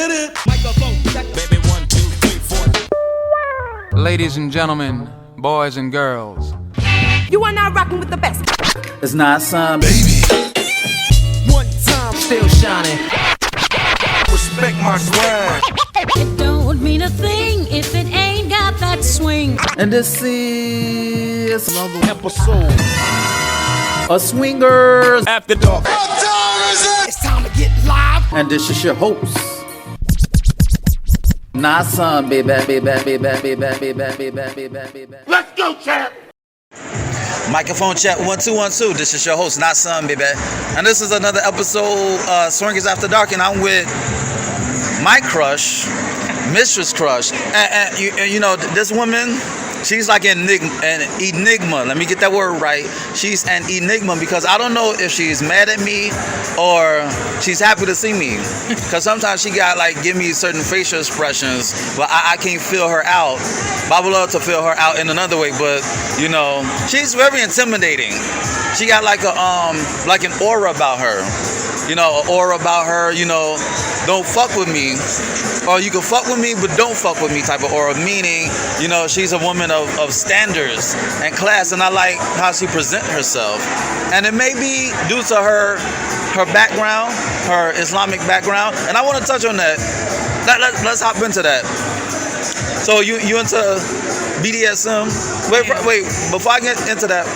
hit it. Microphone check. Baby, 1, 2, 3, 4. Ladies and gentlemen, boys and girls, you are now rocking with the best. It's not some Baby. One time. still shining. Respect my swag. It don't mean a thing if it ain't got that swing. And this is Another episode. a Swingers After dark. What time is it? It's time to get live. and this is your host. Not some baby. Let's go, champ. Microphone check 1 2 1 2. This is your host, Not Son, baby. And this is another episode, Swingers After Dark, and I'm with my crush, Mistress Crush. And you know, this woman, she's like an enigma. Let me get that word right. She's an enigma because I don't know if she's mad at me or she's happy to see me. Because sometimes she got like give me certain facial expressions, but I can't feel her out. But I would love to feel her out in another way, but you know, she's very intimidating. She got like an aura about her. You know, an aura about her, you know, don't fuck with me. Or you can fuck with me, but don't fuck with me type of aura. Meaning, you know, she's a woman of standards and class, and I like how she presents herself. And it may be due to her background, her Islamic background, and I want to touch on that. Let's hop into that. So you into BDSM? Wait, before I get into that,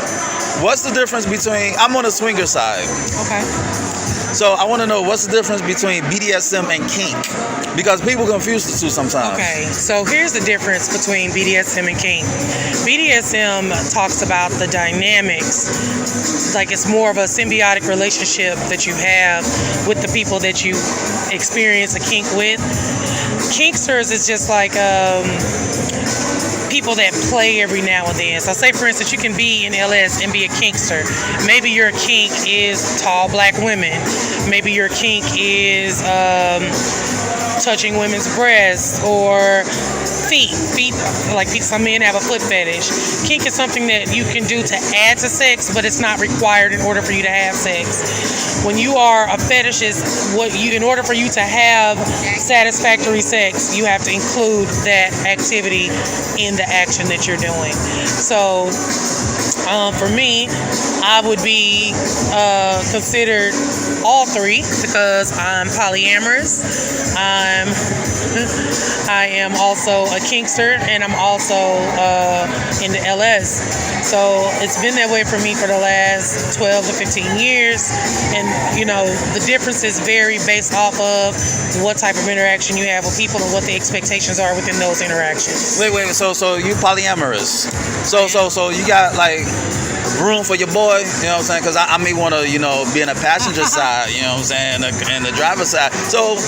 what's the difference between, I'm on the swinger side. Okay. So I want to know what's the difference between BDSM and kink, because people confuse the two sometimes. Okay, so here's the difference between BDSM and kink. BDSM talks about the dynamics, like it's more of a symbiotic relationship that you have with the people that you experience a kink with. Kinksters is just like people that play every now and then. So say for instance, you can be in LS and be a kinkster. Maybe your kink is tall black women. Maybe your kink is touching women's breasts or feet. Like some men have a foot fetish. Kink is something that you can do to add to sex, but it's not required in order for you to have sex. When you are a fetishist, in order for you to have satisfactory sex, you have to include that activity in the action that you're doing. So for me, I would be considered all three because I'm polyamorous. I am also a kinkster, and I'm also in the LS. So it's been that way for me for the last 12 to 15 years. And, you know, the differences vary based off of what type of interaction you have with people and what the expectations are within those interactions. Wait. So you polyamorous? So you got like room for your boy? You know what I'm saying? Because I may want to, you know, be in the passenger side. You know what I'm saying? And the driver's side. So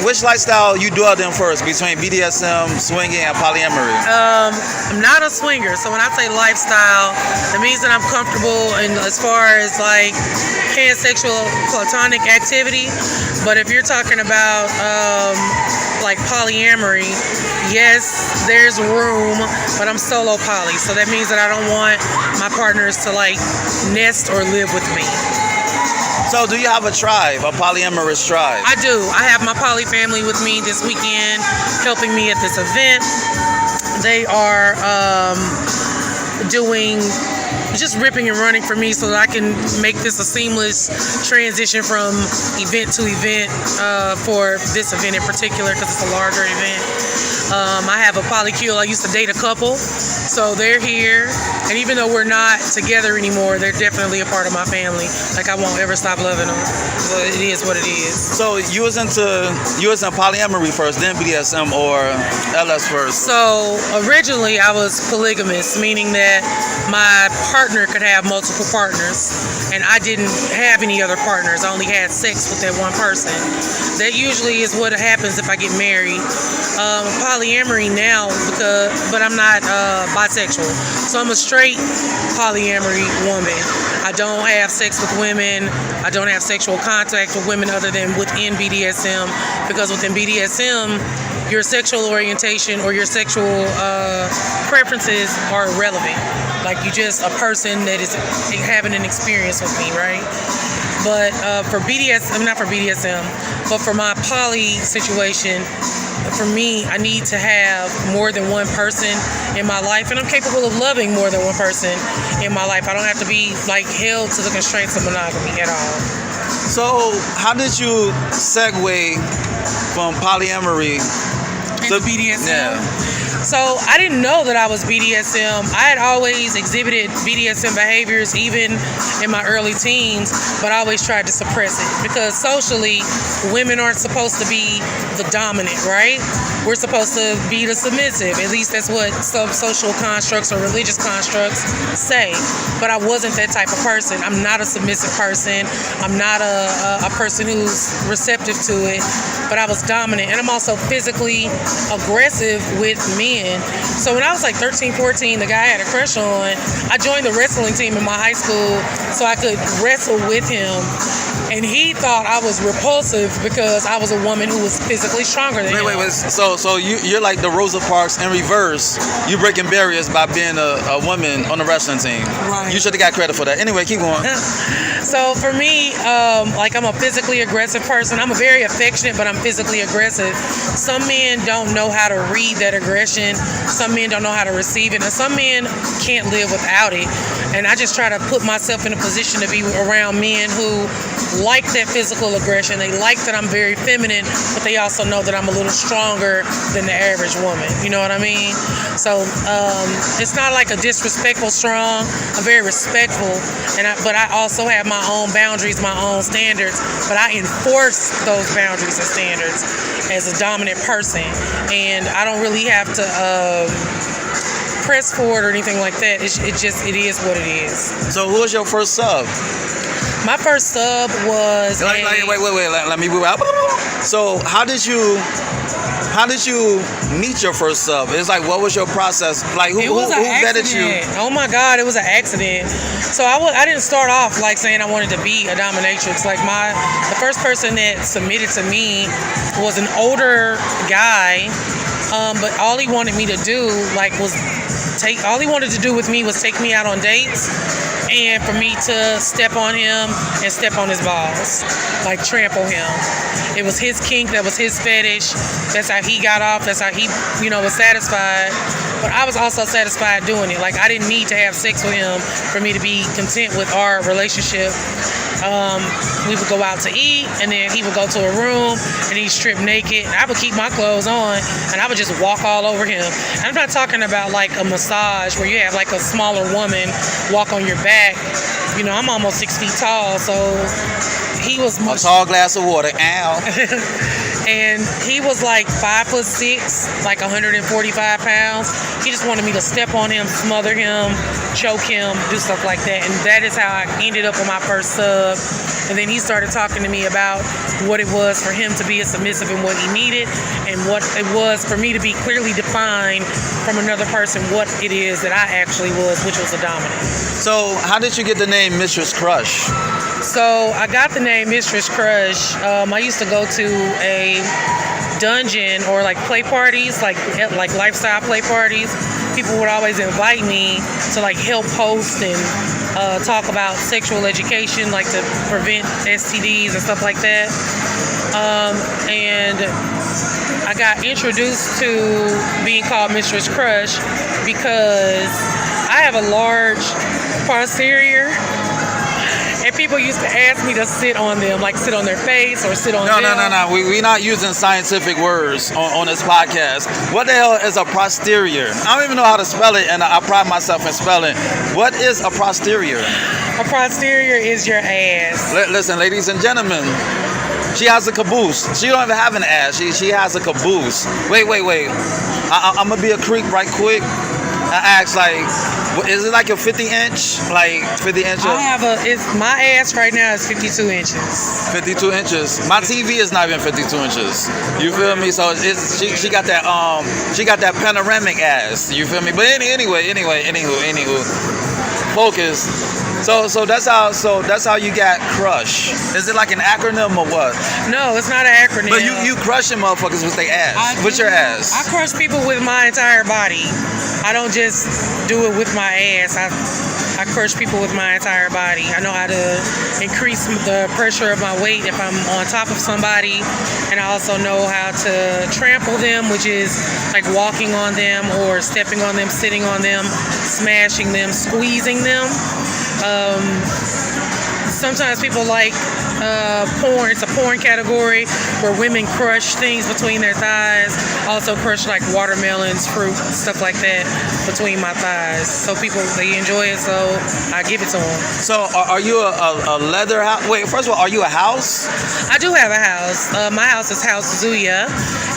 which lifestyle you dwelled in first between BDSM, swinging, and polyamory? I'm not a swinger, so when I say lifestyle, it means that I'm comfortable in as far as like pansexual platonic activity. But if you're talking about like polyamory, yes, there's room, but I'm solo poly, so that means that I don't want my partners to like nest or live with me. So do you have a tribe, a polyamorous tribe? I do. I have my poly family with me this weekend, helping me at this event. They are doing just ripping and running for me so that I can make this a seamless transition from event to event for this event in particular because it's a larger event. I have a polycule. I used to date a couple, so they're here. And even though we're not together anymore, they're definitely a part of my family. Like I won't ever stop loving them. So it is what it is. So you was in polyamory first, then BDSM, or LS first? So originally I was polygamous, meaning that my partner could have multiple partners, and I didn't have any other partners. I only had sex with that one person. That usually is what happens if I get married. Polyamory now, but I'm not bisexual, so I'm a straight polyamory woman. I don't have sex with women. I don't have sexual contact with women other than within BDSM, because within BDSM, your sexual orientation or your sexual preferences are irrelevant. Like you're just a person that is having an experience with me, right? But for BDSM, not for BDSM, But for my poly situation, for me, I need to have more than one person in my life, and I'm capable of loving more than one person in my life. I don't have to be like held to the constraints of monogamy at all. So, how did you segue from polyamory To BDSM? Yeah. So I didn't know that I was BDSM. I had always exhibited BDSM behaviors even in my early teens, but I always tried to suppress it because socially, women aren't supposed to be the dominant, right? We're supposed to be the submissive. At least that's what some social constructs or religious constructs say. But I wasn't that type of person. I'm not a submissive person. I'm not a person who's receptive to it, but I was dominant. And I'm also physically aggressive with men. So when I was like 13, 14, the guy I had a crush on, I joined the wrestling team in my high school so I could wrestle with him. And he thought I was repulsive because I was a woman who was physically stronger than him. Wait. So you're like the Rosa Parks in reverse. You breaking barriers by being a woman on the wrestling team. Right. You should have got credit for that. Anyway, keep going. So for me, like I'm a physically aggressive person. I'm a very affectionate, but I'm physically aggressive. Some men don't know how to read that aggression. Some men don't know how to receive it. And some men can't live without it. And I just try to put myself in a position to be around men who like that physical aggression. They like that I'm very feminine, but they also know that I'm a little stronger than the average woman. You know what I mean? So it's not like a disrespectful strong. I'm very respectful, but I also have my own boundaries, my own standards, but I enforce those boundaries and standards as a dominant person, and I don't really have to press forward or anything like that. It is what it is. So who was your first sub? My first sub was Wait. Let me move out. So how did you meet your first sub? It's like, what was your process? Like, who vetted you? Oh my God, it was an accident. So I didn't start off like saying I wanted to be a dominatrix. Like the first person that submitted to me was an older guy, but all he wanted me to do all he wanted to do with me was take me out on dates and for me to step on him and step on his balls, like trample him. It was his kink, that was his fetish. That's how he got off. That's how he, was satisfied. But I was also satisfied doing it. Like I didn't need to have sex with him for me to be content with our relationship. We would go out to eat, and then he would go to a room, and he'd strip naked. And I would keep my clothes on, and I would just walk all over him. And I'm not talking about like a massage where you have like a smaller woman walk on your back. I'm almost 6 feet tall, so he was a tall glass of water. Ow. And he was like 5'6", like 145 pounds. He just wanted me to step on him, smother him, choke him, do stuff like that. And that is how I ended up with my first sub. And then he started talking to me about what it was for him to be a submissive and what he needed, and what it was for me to be clearly defined from another person what it is that I actually was, which was a dominant. So how did you get the name Mistress Crush? So I got the name Mistress Crush. I used to go to a dungeon or like play parties, like lifestyle play parties. People would always invite me to like help host and talk about sexual education, like to prevent STDs and stuff like that. And I got introduced to being called Mistress Crush because I have a large posterior. And people used to ask me to sit on them, like sit on their face or sit on them. No. We're not using scientific words on this podcast. What the hell is a posterior? I don't even know how to spell it, and I pride myself in spelling. What is a posterior? A posterior is your ass. Listen, ladies and gentlemen, she has a caboose. She don't even have an ass. She has a caboose. Wait. I'm going to be a creep right quick. I asked, like, is it like a 50-inch? Like 50 inches? My ass right now is 52 inches. 52 inches. My TV is not even 52 inches. You feel me? So she got that panoramic ass. You feel me? But anyway, anywho. Focus. So that's how you got Crush. Is it like an acronym or what? No, it's not an acronym. But you crushing motherfuckers with their ass. With your ass. I crush people with my entire body. I don't just do it with my ass. I crush people with my entire body. I know how to increase the pressure of my weight if I'm on top of somebody, and I also know how to trample them, which is like walking on them or stepping on them, sitting on them, smashing them, squeezing them. Sometimes people like porn. It's a porn category where women crush things between their thighs. Also crush like watermelons, fruit, stuff like that between my thighs. So people, they enjoy it, so I give it to them. So are you a leather house? Wait, first of all, are you a house? I do have a house. My house is House Zuya.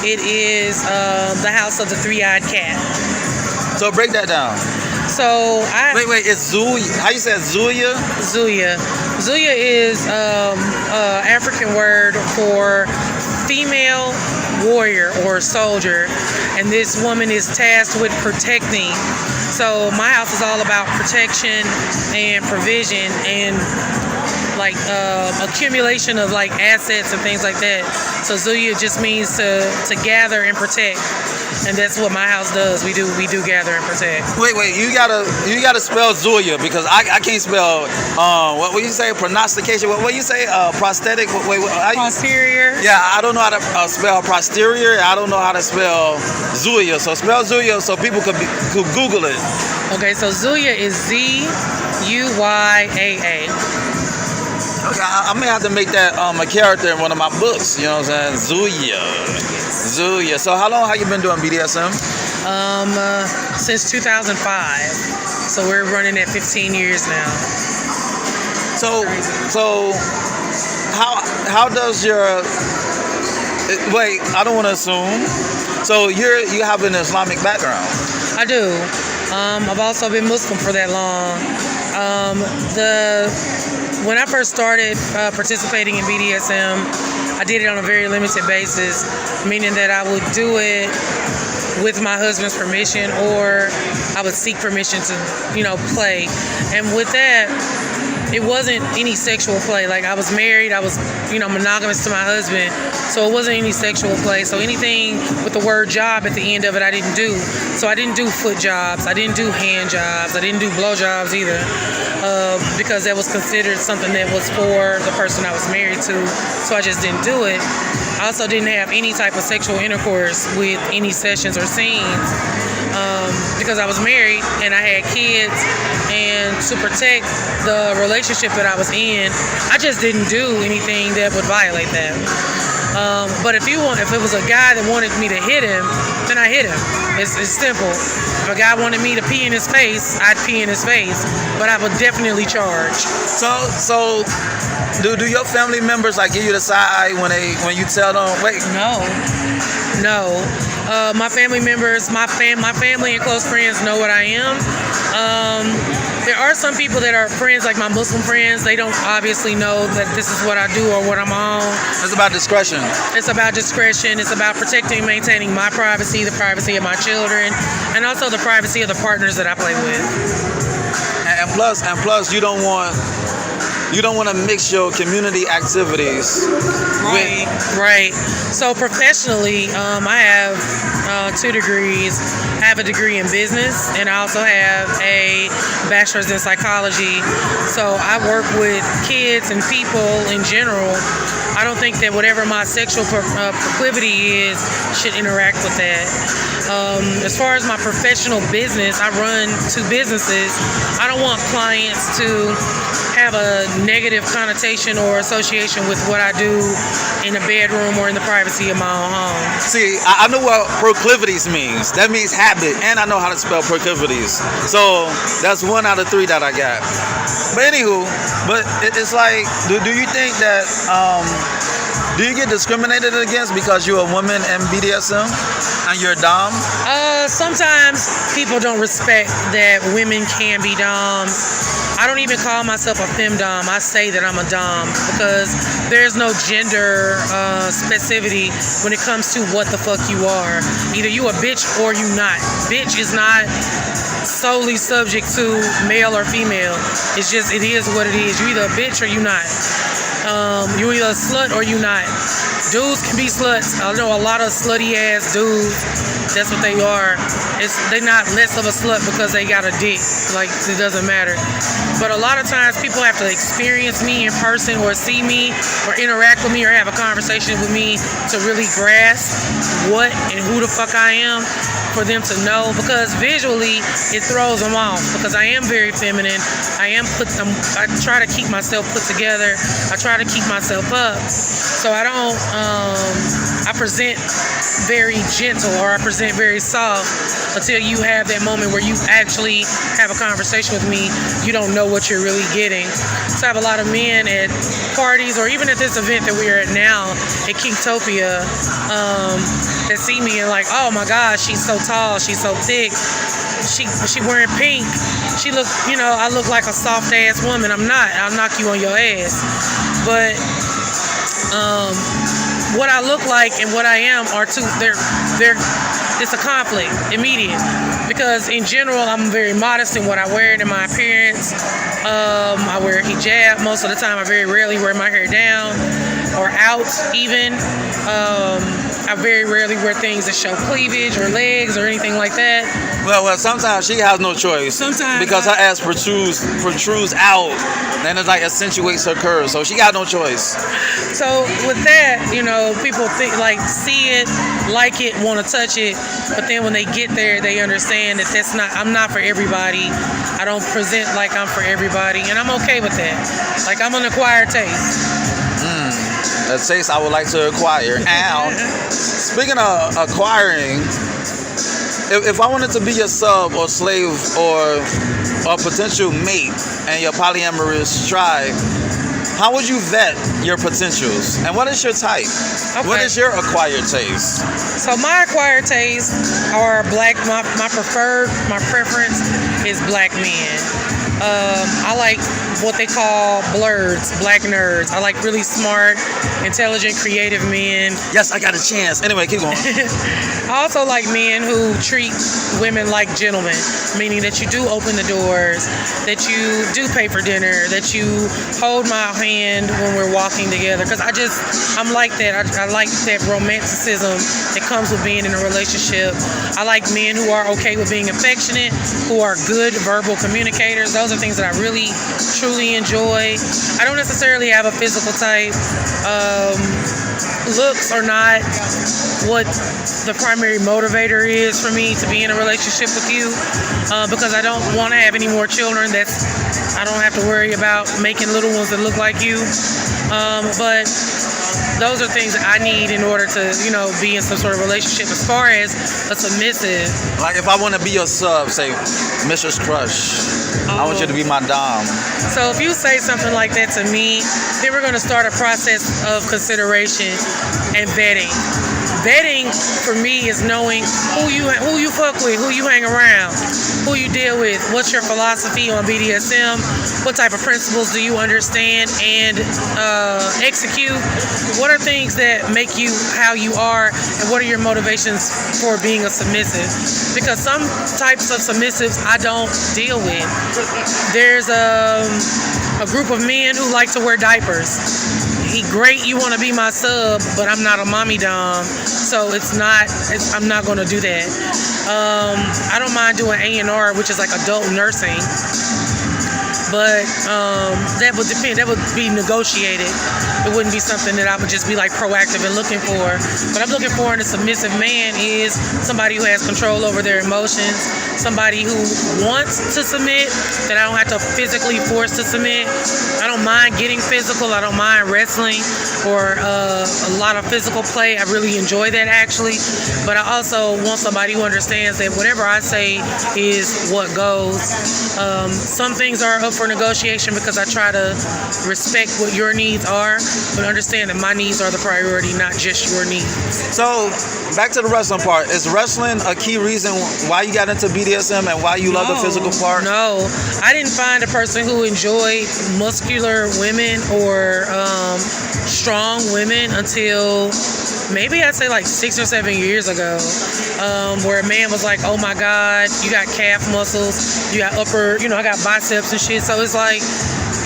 It is the house of the three-eyed cat. So break that down. So Wait, it's Zuya. How you say it? Zuya? Zuya. Zuya is African word for female warrior or soldier, and this woman is tasked with protecting. So my house is all about protection and provision and like accumulation of like assets and things like that. So Zuya just means to gather and protect, and that's what my house does. We do gather and protect. Wait, you gotta spell Zuya because I can't spell what would you say, pronostication? What you say, prosthetic? Posterior. Yeah, I don't know how to spell posterior. I don't know how to spell Zuya. So spell Zuya so people could Google it. Okay, so Zuya is Zuyaa. Okay, I may have to make that a character in one of my books. You know what I'm saying? Zuya. So how long have you been doing BDSM? Since 2005. So we're running at 15 years now. So how does your wait? I don't want to assume. So you have an Islamic background. I do. I've also been Muslim for that long. When I first started participating in BDSM, I did it on a very limited basis, meaning that I would do it with my husband's permission, or I would seek permission to, play. And with that, it wasn't any sexual play. Like, I was married, I was, monogamous to my husband, so it wasn't any sexual play. So anything with the word job at the end of it, I didn't do. So I didn't do foot jobs, I didn't do hand jobs, I didn't do blow jobs either, because that was considered something that was for the person I was married to, so I just didn't do it. I also didn't have any type of sexual intercourse with any sessions or scenes, because I was married and I had kids, and to protect the relationship that I was in, I just didn't do anything that would violate that. But if it was a guy that wanted me to hit him, then I hit him. It's simple. If a guy wanted me to pee in his face, I'd pee in his face, but I would definitely charge. So do your family members like give you the side eye when you tell them wait? No. My family members, my family and close friends know what I am. There are some people that are friends, like my Muslim friends. They don't obviously know that this is what I do or what I'm on. It's about discretion. It's about discretion. It's about protecting and maintaining my privacy, the privacy of my children, and also the privacy of the partners that I play with. And plus, you don't want to mix your community activities. Right. So professionally, I have 2 degrees. I have a degree in business, and I also have a bachelor's in psychology. So I work with kids and people in general. I don't think that whatever my sexual proclivity is should interact with that. As far as my professional business, I run 2 businesses. I don't want clients to have a negative connotation or association with what I do in a bedroom or in the privacy of my own home. See, I know what proclivities means. That means habit, and I know how to spell proclivities. So that's 1 out of 3 that I got. But anywho, it's like, do you think that do you get discriminated against because you're a woman in BDSM and you're a dom? Sometimes people don't respect that women can be doms. I don't even call myself a femdom. I say that I'm a dom because there's no gender specificity when it comes to what the fuck you are. Either you a bitch or you not. Bitch is not solely subject to male or female. It's just, it is what it is. You either a bitch or you not. You either a slut or you not. Dudes can be sluts. I know a lot of slutty ass dudes. That's what they are. They're not less of a slut because they got a dick. Like, it doesn't matter. But a lot of times people have to experience me in person or see me or interact with me or have a conversation with me to really grasp what and who the fuck I am, for them to know, because visually it throws them off, because I am very feminine. I try to keep myself put together. I try to keep myself up. So I don't, I present very gentle or I present very soft until you have that moment where you actually have a conversation with me. You don't know what you're really getting. So I have a lot of men at parties or even at this event that we're at now at Kingtopia that see me and like, oh my gosh, she's so tall, she's so thick, she wearing pink, she look, I look like a soft ass woman. I'm not. I'll knock you on your ass. But what I look like and what I am are two. It's a conflict immediate, because in general I'm very modest in what I wear and in my appearance. I wear a hijab most of the time. I very rarely wear my hair down or out even. I very rarely wear things that show cleavage or legs or anything like that. Well, sometimes she has no choice. Sometimes because her ass protrudes out, then it like accentuates her curves. So she got no choice. So with that, people think like see it, like it, want to touch it, but then when they get there, they understand that I'm not for everybody. I don't present like I'm for everybody, and I'm okay with that. Like, I'm an acquired taste. A taste I would like to acquire. Now, speaking of acquiring, if I wanted to be a sub or slave or a potential mate in your polyamorous tribe, how would you vet your potentials? And what is your type? Okay. What is your acquired taste? So my acquired taste are black. My preference is black men. I like what they call blurs, black nerds. I like really smart, intelligent, creative men. Yes, I got a chance. Anyway, keep going. I also like men who treat women like gentlemen, meaning that you do open the doors, that you do pay for dinner, that you hold my hand when we're walking together. Because I'm like that. I like that romanticism that comes with being in a relationship. I like men who are okay with being affectionate, who are good verbal communicators. Those are things that I really, truly enjoy. I don't necessarily have a physical type. Looks are not what the primary motivator is for me to be in a relationship with you, because I don't want to have any more children. I don't have to worry about making little ones that look like you. But those are things that I need in order to, be in some sort of relationship. As far as a submissive, like if I want to be your sub, say Mistress Crush, I want you to be my dom. So if you say something like that to me, then we're going to start a process of consideration and vetting. Vetting for me is knowing who you fuck with, who you hang around, who you deal with, what's your philosophy on BDSM, what type of principles do you understand and execute, what are things that make you how you are, and what are your motivations for being a submissive. Because some types of submissives I don't deal with. There's a group of men who like to wear diapers. Great, you want to be my sub, but I'm not a mommy dom, so I'm not going to do that. I don't mind doing A&R, which is like adult nursing, but that would depend. That would be negotiated. It wouldn't be something that I would just be like proactive and looking for. What I'm looking for in a submissive man is somebody who has control over their emotions, somebody who wants to submit, that I don't have to physically force to submit. I don't mind getting physical. I don't mind wrestling or a lot of physical play. I really enjoy that actually. But I also want somebody who understands that whatever I say is what goes. Some things are up for negotiation because I try to respect what your needs are, but understand that my needs are the priority, not just your needs. So, back to the wrestling part. Is wrestling a key reason why you got into BDSM and why you love the physical part? No, I didn't find a person who enjoyed muscular women or strong women until maybe I'd say like 6 or 7 years ago, where a man was like, oh my God, you got calf muscles, you got upper, I got biceps and shit. So it's like,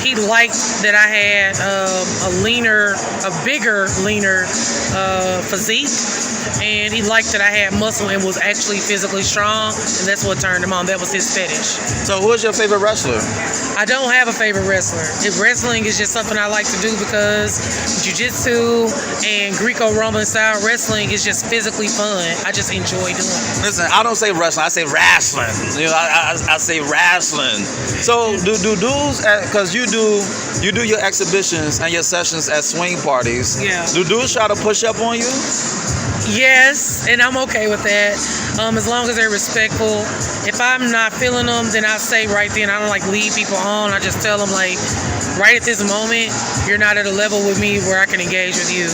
he liked that I had a bigger, leaner physique. And he liked that I had muscle and was actually physically strong. And that's what turned him on. That was his fetish. So who is your favorite wrestler? I don't have a favorite wrestler. If wrestling is just something I like to do because jiu-jitsu and Greco-Roman style wrestling is just physically fun. I just enjoy doing it. Listen, I don't say wrestling. I say wrestling. I say wrestling. So do dudes, because you do your exhibitions and your sessions at swing parties. Yeah. Do dudes try to push up on you? Yes, and I'm okay with that, as long as they're respectful. If I'm not feeling them, then I say right then. I don't like lead people on. I just tell them like, right at this moment, you're not at a level with me where I can engage with you.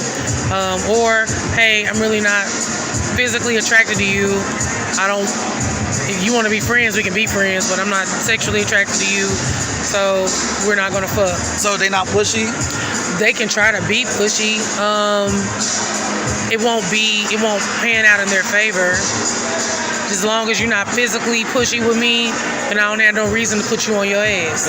Or, hey, I'm really not physically attracted to you. If you want to be friends, we can be friends, but I'm not sexually attracted to you, so we're not gonna fuck. So they not pushy? They can try to be pushy. It won't pan out in their favor. As long as you're not physically pushy with me, then I don't have no reason to put you on your ass.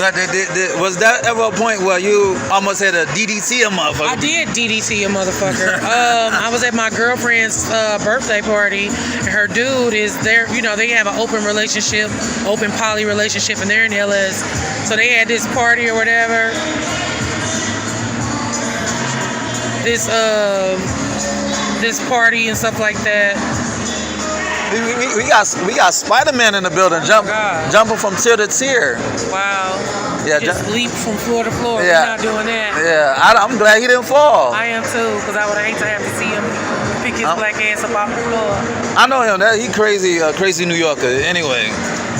Was that ever a point where you almost had a DDT a motherfucker? I did DDT a motherfucker. I was at my girlfriend's birthday party, and her dude is there. They have an open relationship, open poly relationship, and they're in LS. So they had this party or whatever. This party and stuff like that. We got Spider-Man in the building, jumping from tier to tier. Wow. Yeah, just leap from floor to floor. Yeah. We're not doing that. Yeah, I'm glad he didn't fall. I am too, because I would hate to have to see him pick his black ass up off the floor. I know him. He crazy New Yorker. Anyway.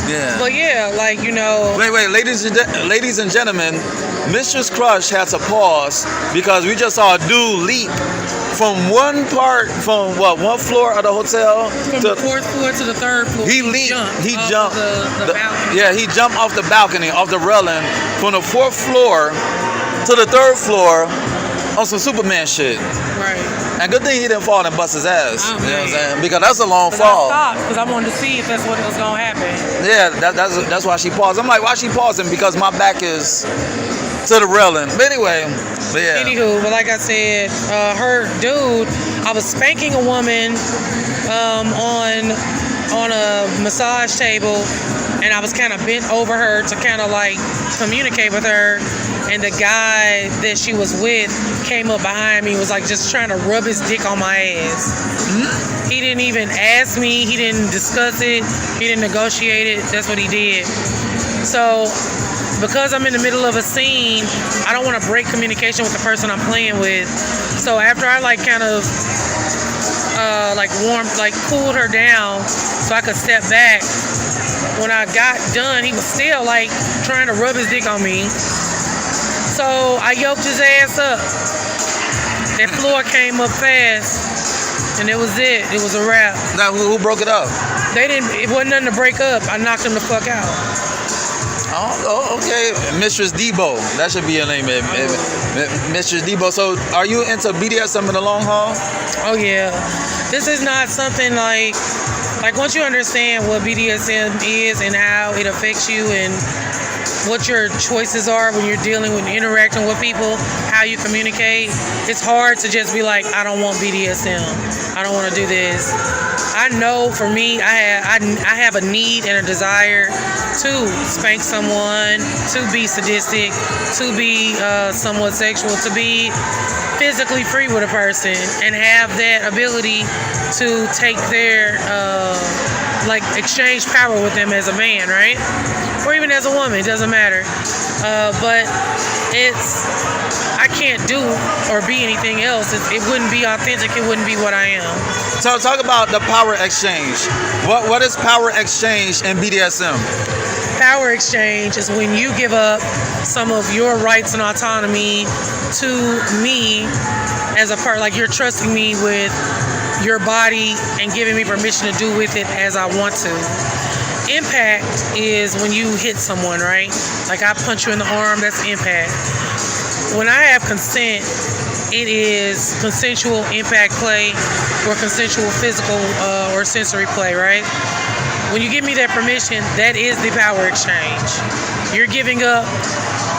Yeah. But yeah, Wait, ladies and gentlemen, Mistress Crush had to pause because we just saw a dude leap from one floor of the hotel from the fourth floor to the third floor. He leaped. He jumped. The balcony. Yeah, he jumped off the balcony, off the railing, from the fourth floor to the third floor on some Superman shit. Right. And good thing he didn't fall and bust his ass. Oh, you know what I'm saying? Because that's a long fall. I stopped because I wanted to see if that's what was gonna happen. Yeah, that's why she paused. I'm like, why she pausing? Because my back is to the railing. But anyway, yeah. Anywho, but like I said, her dude, I was spanking a woman on a massage table, and I was kind of bent over her to kind of like communicate with her, and the guy that she was with came up behind me, was like just trying to rub his dick on my ass. He didn't even ask me, he didn't discuss it, he didn't negotiate it. That's what he did. So because I'm in the middle of a scene, I don't want to break communication with the person I'm playing with. So after I like kind of cooled her down so I could step back, when I got done, he was still like trying to rub his dick on me. So I yoked his ass up. That floor came up fast, and it was it. It was a wrap. Now who broke it up? It wasn't nothing to break up. I knocked him the fuck out. Oh, okay. Mistress Debo. That should be your name, Mistress Debo. So, are you into BDSM in the long haul? Oh, yeah. This is not something like once you understand what BDSM is and how it affects you and what your choices are when you're dealing with interacting with people, how you communicate, it's hard to just be like, I don't want BDSM. I don't want to do this. I know for me, I have a need and a desire to spank someone, to be sadistic, to be somewhat sexual, to be physically free with a person and have that ability to take their exchange power with them as a man, right? Or even as a woman, it doesn't matter. But I can't do or be anything else. It wouldn't be authentic. It wouldn't be what I am. So talk about the power exchange. What is power exchange in BDSM? Power exchange is when you give up some of your rights and autonomy to me as a part, like you're trusting me with your body and giving me permission to do with it as I want to. Impact is when you hit someone, right? Like I punch you in the arm, that's impact. When I have consent, it is consensual impact play or consensual physical or sensory play, right? When you give me that permission, that is the power exchange. You're giving up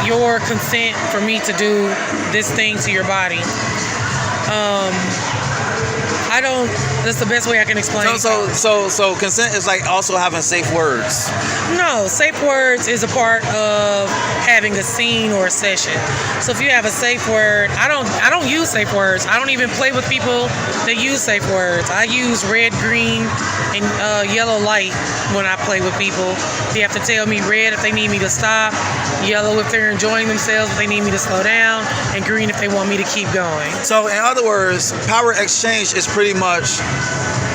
your consent for me to do this thing to your body. That's the best way I can explain it. So consent is like also having safe words. No, safe words is a part of having a scene or a session. So if you have a safe word, I don't use safe words. I don't even play with people that use safe words. I use red, green, and yellow light when I play with people. They have to tell me red if they need me to stop, yellow if they're enjoying themselves, if they need me to slow down, and green if they want me to keep going. So in other words, power exchange is pretty much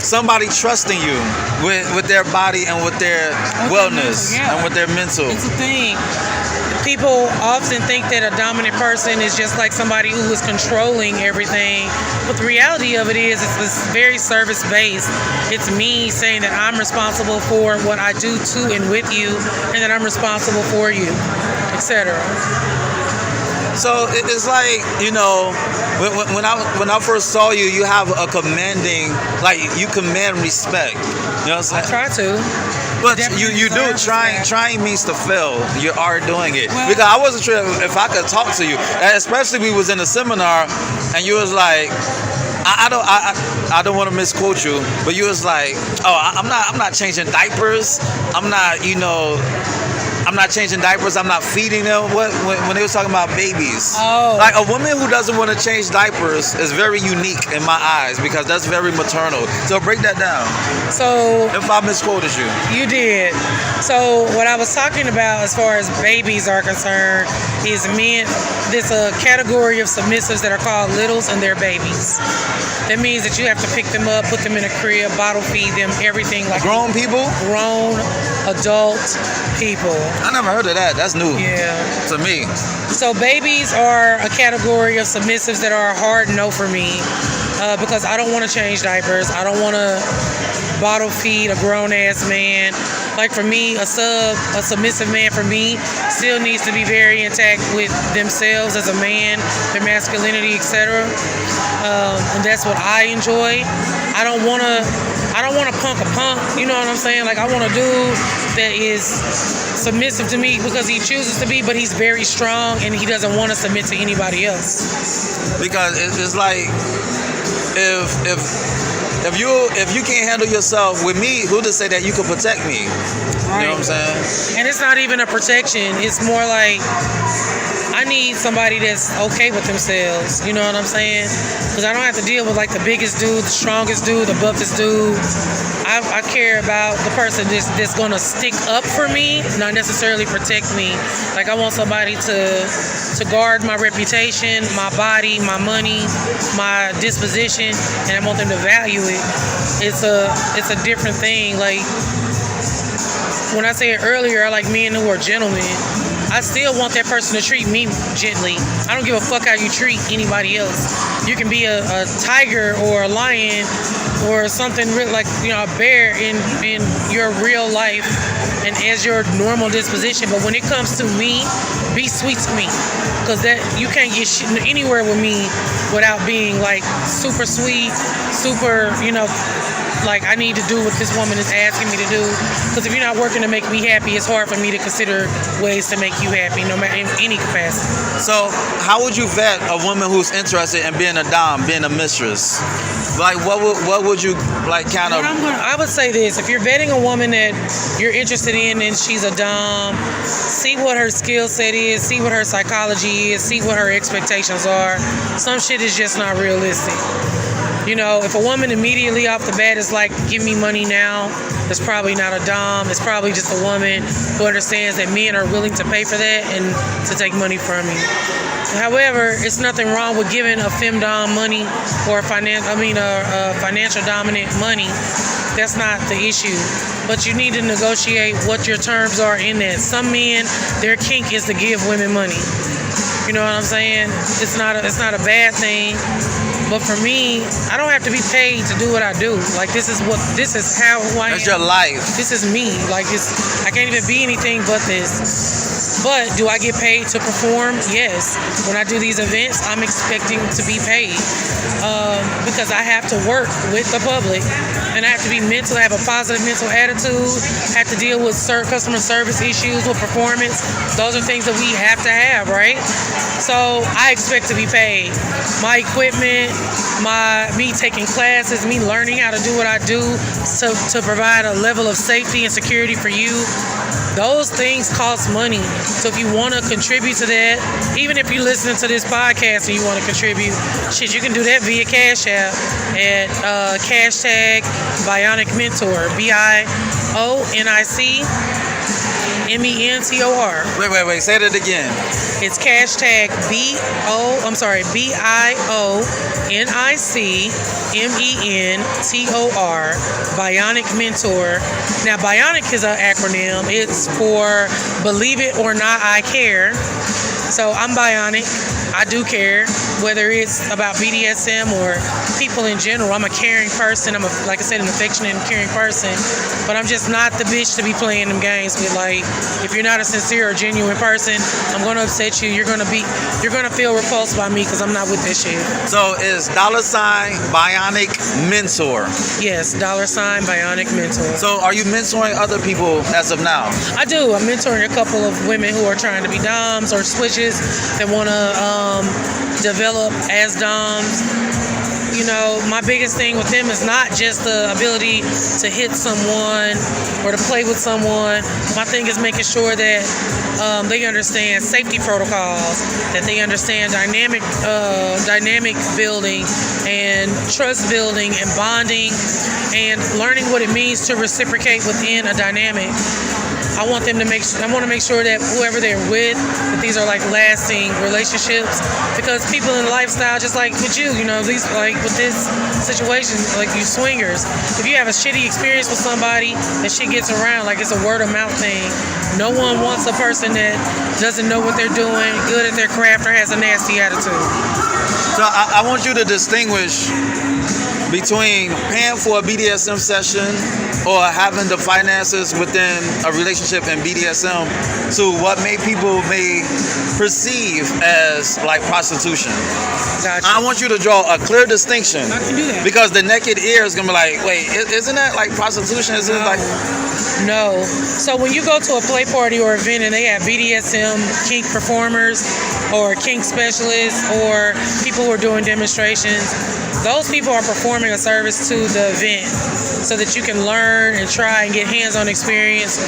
somebody trusting you with their body and with their wellness and with their mental. It's a thing. People often think that a dominant person is just like somebody who is controlling everything. But the reality of it is it's very service-based. It's me saying that I'm responsible for what I do to and with you, and that I'm responsible for you, etc. So it's like, you know, when I first saw you, you have a commanding, like you command respect. You know what I'm saying? I try to. But you do trying means to fail. You are doing it. Because I wasn't sure if I could talk to you, and especially we was in a seminar, and you was like, I don't want to misquote you, but you was like, oh, I'm not changing diapers. I'm not changing diapers. I'm not feeding them. When they was talking about babies, like a woman who doesn't want to change diapers is very unique in my eyes because that's very maternal. So break that down. So if I misquoted you, you did. So what I was talking about as far as babies are concerned is men. There's a category of submissives that are called littles and they're babies. That means that you have to pick them up, put them in a crib, bottle feed them, everything like grown people, grown adult people. I never heard of that. That's new. Yeah. To me. So babies are a category of submissives that are a hard no for me because I don't want to change diapers. I don't want to bottle feed a grown ass man. Like for me, a submissive man for me still needs to be very intact with themselves as a man, their masculinity, etc. And that's what I enjoy. I don't want to punk a punk. You know what I'm saying? Like I want a dude that is submissive to me because he chooses to be, but he's very strong and he doesn't want to submit to anybody else. Because it's like if you can't handle yourself with me, who to say that you can protect me? Right. You know what I'm saying? And it's not even a protection. It's more like I need somebody that's okay with themselves. You know what I'm saying? Because I don't have to deal with like the biggest dude, the strongest dude, the buffest dude. I care about the person that's gonna stick up for me, not necessarily protect me. Like I want somebody to guard my reputation, my body, my money, my disposition, and I want them to value it. It's a different thing. Like when I said earlier, I like men who are gentlemen. I still want that person to treat me gently. I don't give a fuck how you treat anybody else. You can be a tiger or a lion or something like, you know, a bear in your real life and as your normal disposition. But when it comes to me, be sweet to me. Because that you can't get shit anywhere with me without being like super sweet, super, you know, like I need to do what this woman is asking me to do. Because if you're not working to make me happy, it's hard for me to consider ways to make you happy, no matter in any capacity. So how would you vet a woman who's interested in being a dom, being a mistress? Like what would you like kind of? I would say this: if you're vetting a woman that you're interested in and she's a dom, see what her skill set is, see what her psychology is, see what her expectations are. Some shit is just not realistic. You know, if a woman immediately off the bat is like, give me money now, it's probably not a dom. It's probably just a woman who understands that men are willing to pay for that and to take money from you. However, it's nothing wrong with giving a femdom money or a financial dominant money. That's not the issue. But you need to negotiate what your terms are in that. Some men, their kink is to give women money. You know what I'm saying? It's not a bad thing. But for me, I don't have to be paid to do what I do. Like, this is how who I am. That's your life. This is me. Like, I can't even be anything but this. But do I get paid to perform? Yes. When I do these events, I'm expecting to be paid because I have to work with the public, and I have to be mental, have a positive mental attitude, have to deal with customer service issues with performance. Those are things that we have to have, right? So I expect to be paid. My equipment, me taking classes, me learning how to do what I do to provide a level of safety and security for you, those things cost money. So if you want to contribute to that, even if you're listening to this podcast and you want to contribute, shit, you can do that via Cash App at hashtag Bionic Mentor, BIONIC MENTOR. Wait, say that again. It's hashtag BIONIC MENTOR, Bionic Mentor. Now, Bionic is an acronym. It's for Believe It or Not, I Care. So I'm bionic. I do care, whether it's about BDSM or people in general. I'm a caring person. Like I said, an affectionate and caring person. But I'm just not the bitch to be playing them games with. Like, if you're not a sincere or genuine person, I'm gonna upset you. You're gonna feel repulsed by me because I'm not with this shit. So is $Bionic Mentor? Yes, $Bionic Mentor. So are you mentoring other people as of now? I do. I'm mentoring a couple of women who are trying to be doms or switches that want to develop as doms. You know, my biggest thing with them is not just the ability to hit someone or to play with someone. My thing is making sure that they understand safety protocols, that they understand dynamic building and trust building and bonding and learning what it means to reciprocate within a dynamic. I want to make sure that whoever they're with, that these are like lasting relationships, because people in lifestyle, just like with you, you know, these like with this situation, like you swingers, if you have a shitty experience with somebody, that shit gets around, like it's a word of mouth thing. No one wants a person that doesn't know what they're doing, good at their craft, or has a nasty attitude. So I want you to distinguish between paying for a BDSM session or having the finances within a relationship in BDSM to what people may perceive as like prostitution. Gotcha. I want you to draw a clear distinction. I can do that. Because the naked ear is going to be like, wait, isn't that like prostitution? Is it like... No. So when you go to a play party or event and they have BDSM kink performers or kink specialists or people who are doing demonstrations, those people are performing a service to the event so that you can learn and try and get hands-on experience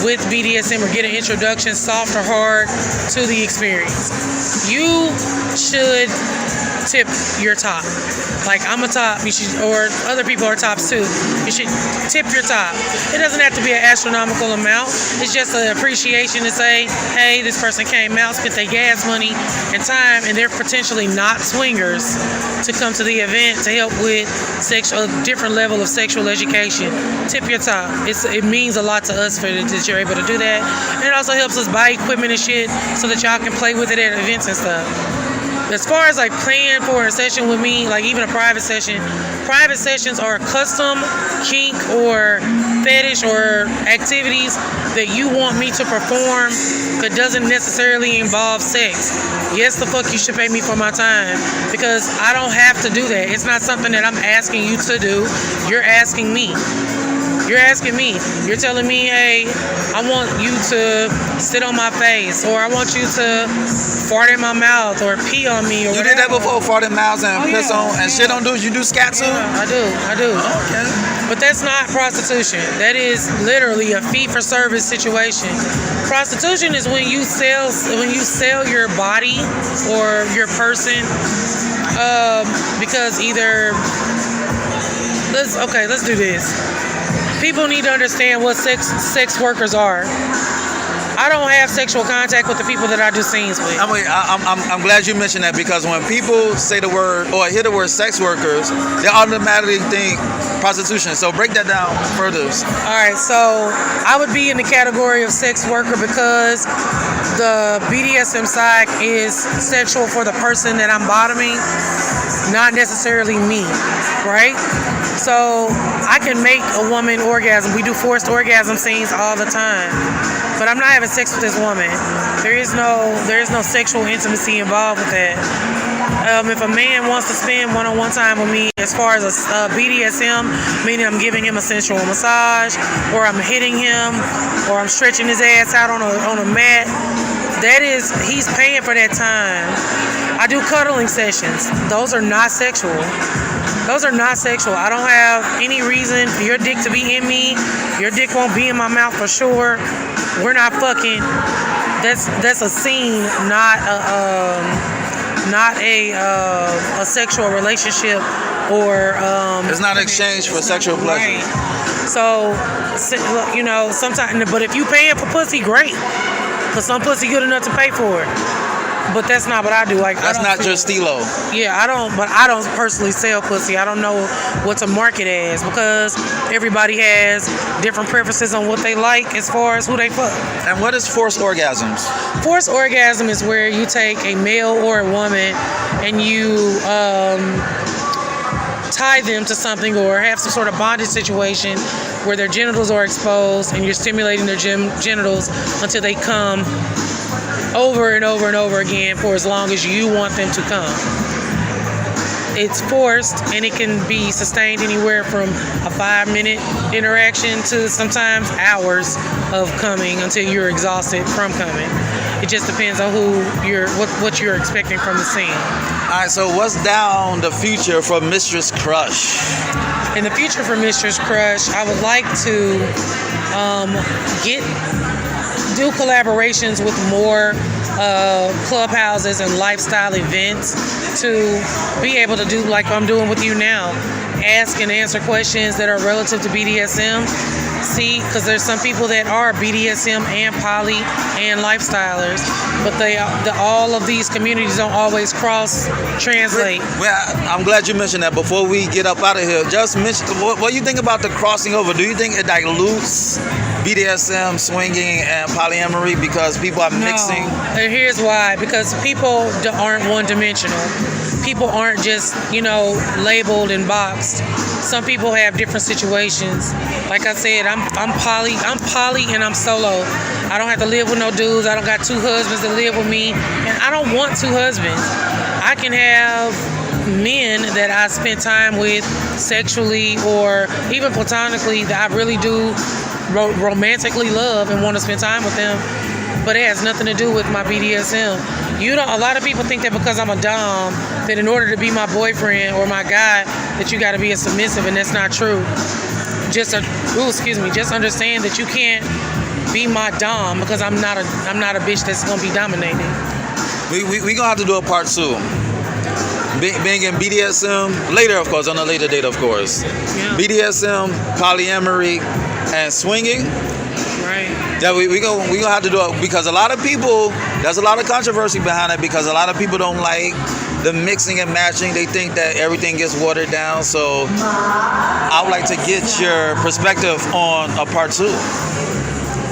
with BDSM or get an introduction, soft or hard, to the experience. You should tip your top. Like, I'm a top, you should, or other people are tops too. You should tip your top. It doesn't have to be an astronomical amount. It's just an appreciation to say, hey, this person came out, spent their gas money and time, and they're potentially not swingers to come to the event to help with a different level of sexual education. Tip your top. It means a lot to us that you're able to do that. And it also helps us buy equipment and shit so that y'all can play with it at events and stuff. As far as like paying for a session with me, like even a private sessions are custom kink or fetish or activities that you want me to perform that doesn't necessarily involve sex. Yes, the fuck you should pay me for my time, because I don't have to do that. It's not something that I'm asking you to do. You're asking me. You're telling me, hey, I want you to sit on my face, or I want you to fart in my mouth or pee on me, or You whatever. did that before, fart in mouths and piss on and shit on dudes? You do scat too? Yeah, I do. Okay. But that's not prostitution. That is literally a fee-for-service situation. Prostitution is when you sell your body or your person because either let's do this. People need to understand what sex workers are. I don't have sexual contact with the people that I do scenes with. I'm glad you mentioned that, because when people say the word or hear the word sex workers, they automatically think prostitution. So break that down further. All right, so I would be in the category of sex worker because the BDSM side is sexual for the person that I'm bottoming, not necessarily me, right? So I can make a woman orgasm. We do forced orgasm scenes all the time, but I'm not having sex with this woman. There is no sexual intimacy involved with that. If a man wants to spend one-on-one time with me, as far as a BDSM, meaning I'm giving him a sensual massage, or I'm hitting him, or I'm stretching his ass out on a mat, he's paying for that time. I do cuddling sessions. Those are not sexual. I don't have any reason for your dick to be in me. Your dick won't be in my mouth for sure. We're not fucking. That's a scene, not a sexual relationship, or it's not exchange for sexual pleasure. Right. So, sometimes, but if you paying for pussy, great, because some pussy good enough to pay for it. But that's not what I do. Like, that's not your stilo. Yeah, I don't personally sell pussy. I don't know what to market as, because everybody has different preferences on what they like as far as who they fuck. And what is forced orgasms? Forced orgasm is where you take a male or a woman and you tie them to something, or have some sort of bondage situation where their genitals are exposed and you're stimulating their genitals until they come over and over and over again for as long as you want them to come. It's forced, and it can be sustained anywhere from a 5-minute interaction to sometimes hours of coming until you're exhausted from coming. It just depends on what you're expecting from the scene. All right, so what's down the future for Mistress Crush? In the future for Mistress Crush, I would like to do collaborations with more clubhouses and lifestyle events to be able to do like I'm doing with you now. Ask and answer questions that are relative to BDSM. See, because there's some people that are BDSM and poly and lifestylers, but all of these communities don't always cross-translate. Well, I'm glad you mentioned that. Before we get up out of here, just mention what do you think about the crossing over? Do you think it dilutes BDSM, swinging, and polyamory because people are mixing? No. And here's why. Because people aren't one-dimensional. People aren't just, labeled and boxed. Some people have different situations. Like I said, I'm poly and I'm solo. I don't have to live with no dudes. I don't got 2 husbands that live with me, and I don't want 2 husbands. I can have men that I spend time with sexually or even platonically that I really do romantically love and want to spend time with them, but it has nothing to do with my BDSM. A lot of people think that because I'm a dom, that in order to be my boyfriend or my guy, that you got to be a submissive, and that's not true. Just understand that you can't be my dom, because I'm not a bitch that's gonna be dominated. We gonna have to do a part 2. Being in BDSM later, of course, on a later date, of course. Yeah. BDSM, polyamory, and swinging. Right. Yeah, we gonna have to do it, because a lot of people, there's a lot of controversy behind it, because a lot of people don't like the mixing and matching. They think that everything gets watered down. So I would like to get your perspective on a part 2.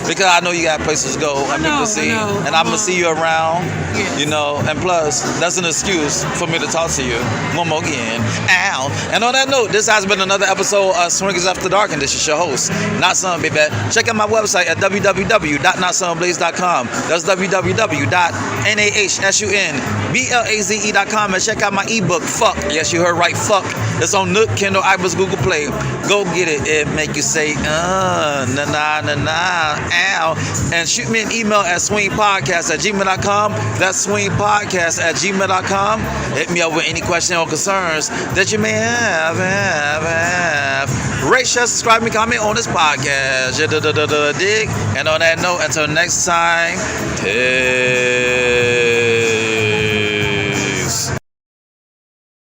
Because I know you got places to go and people to see, and I'm gonna see you around, and plus, that's an excuse for me to talk to you one more again. Ow! And on that note, this has been another episode of Swingers After Dark, and this is your host, Not Son Baby. Check out my website at www.notsonblaze.com. That's www.nahsunblaze.com, and check out my ebook, Fuck. Yes, you heard right, Fuck. It's on Nook, Kindle, iBooks, Google Play. Go get it. It make you say, na na na na. Ow. And shoot me an email at swingpodcast@gmail.com. That's swingpodcast@gmail.com. Hit me up with any questions or concerns that you may have. Rate, share, subscribe, and comment on this podcast. Dig. And on that note, until next time, peace.